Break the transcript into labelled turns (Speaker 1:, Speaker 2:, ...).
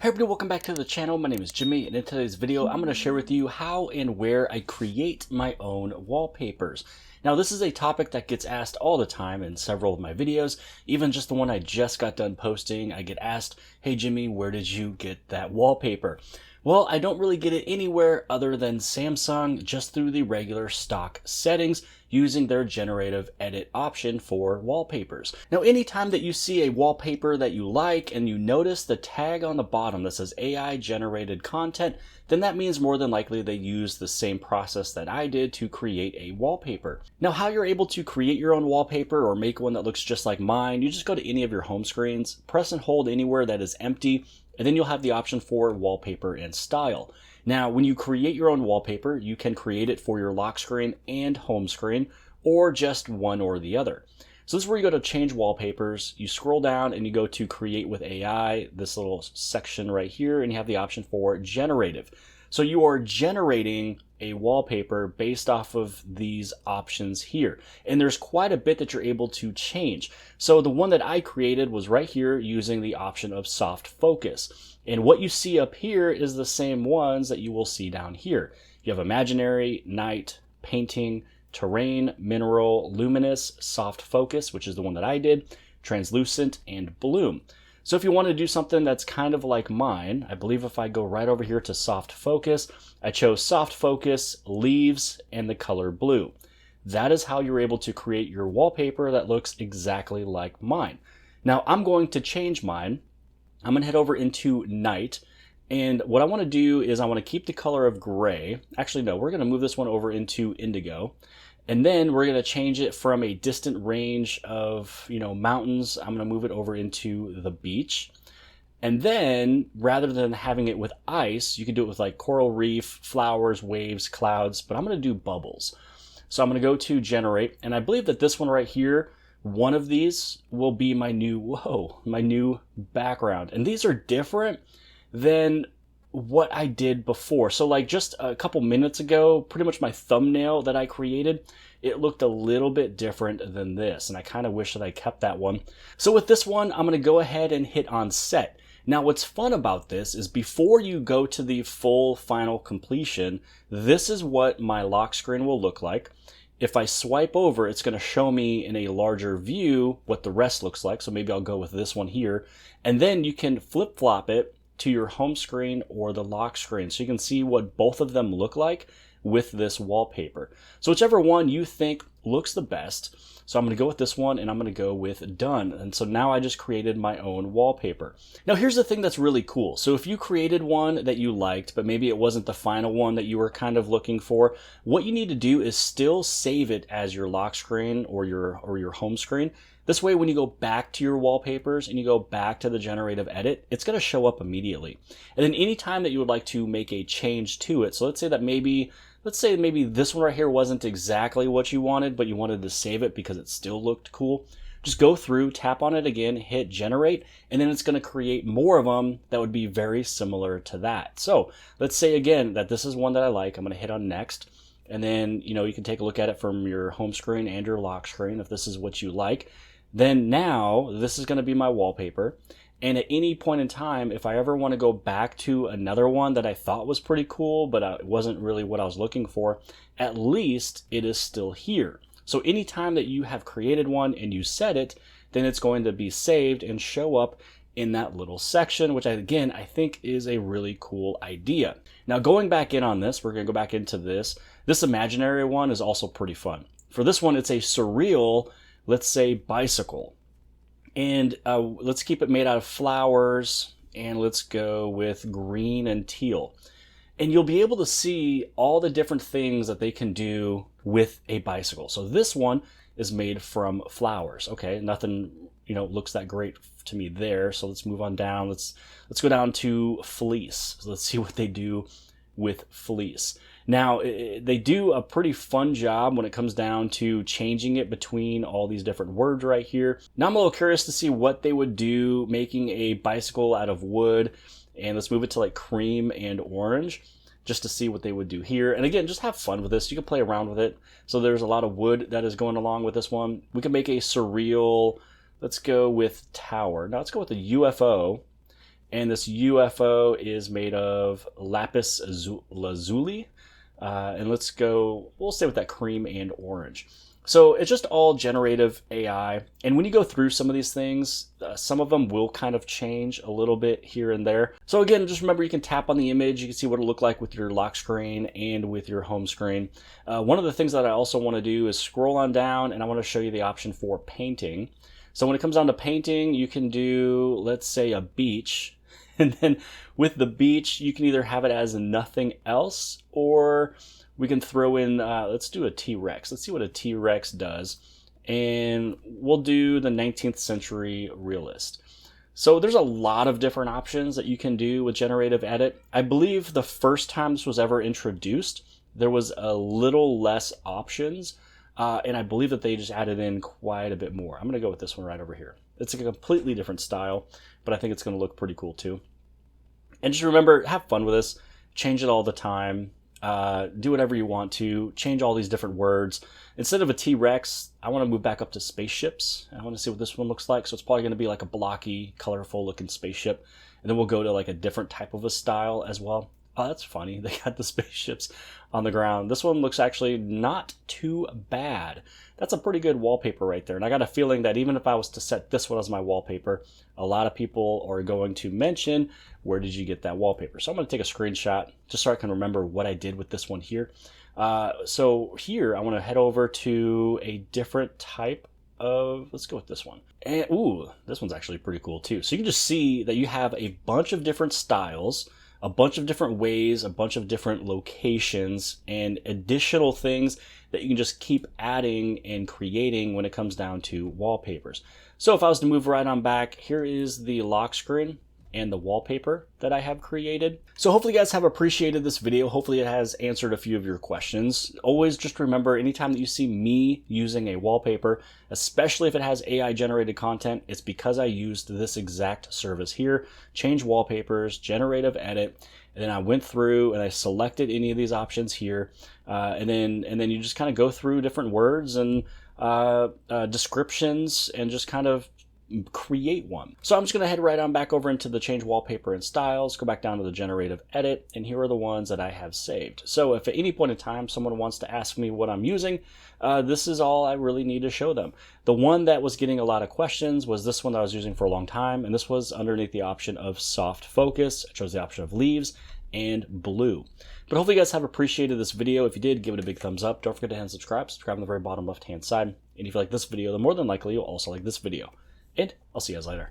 Speaker 1: Hey everybody, welcome back to the channel. My name is Jimmy, and in today's video I'm going to share with you how and where I create my own wallpapers. Now this is a topic that gets asked all the time in several of my videos, even just the one I just got done posting. I get asked, hey Jimmy, where did you get that wallpaper? Well, I don't really get it anywhere other than Samsung, just through the regular stock settings using their generative edit option for wallpapers. Now, anytime that you see a wallpaper that you like and you notice the tag on the bottom that says AI generated content, then that means more than likely they use the same process that I did to create a wallpaper. Now, how you're able to create your own wallpaper or make one that looks just like mine, you just go to any of your home screens, press and hold anywhere that is empty, and then you'll have the option for wallpaper and style. Now, when you create your own wallpaper, you can create it for your lock screen and home screen, or just one or the other. So this is where you go to change wallpapers, you scroll down and you go to create with AI, this little section right here, and you have the option for generative. So you are generating a wallpaper based off of these options here. And there's quite a bit that you're able to change. So the one that I created was right here using the option of soft focus. And what you see up here is the same ones that you will see down here. You have imaginary, night, painting, terrain, mineral, luminous, soft focus, which is the one that I did, translucent, and bloom. So if you want to do something that's kind of like mine, I believe if I go right over here to soft focus, I chose soft focus, leaves, and the color blue. That is how you're able to create your wallpaper that looks exactly like mine. Now I'm going to change mine. I'm going to head over into night. And what I want to do is I want to keep the color of gray. Actually, no, we're going to move this one over into indigo. And then we're going to change it from a distant range of, mountains. I'm going to move it over into the beach. And then rather than having it with ice, you can do it with like coral reef, flowers, waves, clouds, but I'm going to do bubbles. So I'm going to go to generate. And I believe that this one right here, one of these will be my new background. And these are different than what I did before. So like just a couple minutes ago, pretty much my thumbnail that I created, it looked a little bit different than this. And I kind of wish that I kept that one. So with this one, I'm going to go ahead and hit on set. Now what's fun about this is before you go to the full final completion, this is what my lock screen will look like. If I swipe over, it's going to show me in a larger view what the rest looks like. So maybe I'll go with this one here. And then you can flip-flop it to your home screen or the lock screen. So you can see what both of them look like with this wallpaper. So whichever one you think looks the best. So I'm going to go with this one and I'm going to go with done. And so now I just created my own wallpaper. Now here's the thing that's really cool. So if you created one that you liked, but maybe it wasn't the final one that you were kind of looking for, what you need to do is still save it as your lock screen or your home screen. This way, when you go back to your wallpapers and you go back to the generative edit, it's going to show up immediately. And then anytime that you would like to make a change to it, so let's say maybe this one right here wasn't exactly what you wanted, but you wanted to save it because it still looked cool. Just go through, tap on it again, hit generate, and then it's going to create more of them that would be very similar to that. So let's say again that this is one that I like. I'm going to hit on next. And then, you can take a look at it from your home screen and your lock screen if this is what you like. Then now this is going to be my wallpaper. And at any point in time, if I ever want to go back to another one that I thought was pretty cool, but it wasn't really what I was looking for, at least it is still here. So anytime that you have created one and you set it, then it's going to be saved and show up in that little section, which I think is a really cool idea. Now going back in on this, we're going to go back into this. This imaginary one is also pretty fun. For this one, it's a surreal, let's say, bicycle. And let's keep it made out of flowers, and let's go with green and teal. And you'll be able to see all the different things that they can do with a bicycle. So this one is made from flowers. Okay, nothing, looks that great to me there. So let's move on down. Let's go down to fleece. So let's see what they do with fleece. Now, they do a pretty fun job when it comes down to changing it between all these different words right here. Now I'm a little curious to see what they would do making a bicycle out of wood. And let's move it to like cream and orange just to see what they would do here. And again, just have fun with this. You can play around with it. So there's a lot of wood that is going along with this one. We can make a surreal, let's go with tower. Now let's go with a UFO. And this UFO is made of lapis lazuli. And let's go, we'll stay with that cream and orange. So it's just all generative AI. And when you go through some of these things, some of them will kind of change a little bit here and there. So again, just remember you can tap on the image. You can see what it'll look like with your lock screen and with your home screen. One of the things that I also want to do is scroll on down, and I want to show you the option for painting. So when it comes down to painting, you can do, let's say, a beach. And then with the beach, you can either have it as nothing else, or we can throw in, let's do a T-Rex. Let's see what a T-Rex does. And we'll do the 19th century realist. So there's a lot of different options that you can do with generative edit. I believe the first time this was ever introduced, there was a little less options. And I believe that they just added in quite a bit more. I'm going to go with this one right over here. It's a completely different style, but I think it's going to look pretty cool too. And just remember, have fun with this. Change it all the time. Do whatever you want to. Change all these different words. Instead of a T-Rex, I want to move back up to spaceships. I want to see what this one looks like. So it's probably going to be like a blocky, colorful looking spaceship. And then we'll go to like a different type of a style as well. Oh, that's funny. They got the spaceships on the ground. This one looks actually not too bad. That's a pretty good wallpaper right there. And I got a feeling that even if I was to set this one as my wallpaper, a lot of people are going to mention, where did you get that wallpaper? So I'm going to take a screenshot just so I can remember what I did with this one here. So here I want to head over to a different type of, let's go with this one. And ooh, this one's actually pretty cool too. So you can just see that you have a bunch of different styles, a bunch of different ways, a bunch of different locations, and additional things that you can just keep adding and creating when it comes down to wallpapers. So if I was to move right on back, here is the lock screen and the wallpaper that I have created. So hopefully you guys have appreciated this video. Hopefully it has answered a few of your questions. Always just remember, anytime that you see me using a wallpaper, especially if it has AI generated content, it's because I used this exact service here, change wallpapers, generative edit, and then I went through and I selected any of these options here, and then you just kind of go through different words and descriptions and just kind of create one. So I'm just going to head right on back over into the change wallpaper and styles, go back down to the generative edit, and here are the ones that I have saved. So if at any point in time someone wants to ask me what I'm using, this is all I really need to show them. The one that was getting a lot of questions was this one that I was using for a long time, and this was underneath the option of soft focus. It chose the option of leaves and blue. But hopefully you guys have appreciated this video. If you did, give it a big thumbs up. Don't forget to hit subscribe on the very bottom left hand side. And if you like this video, then more than likely you'll also like this video. And I'll see you guys later.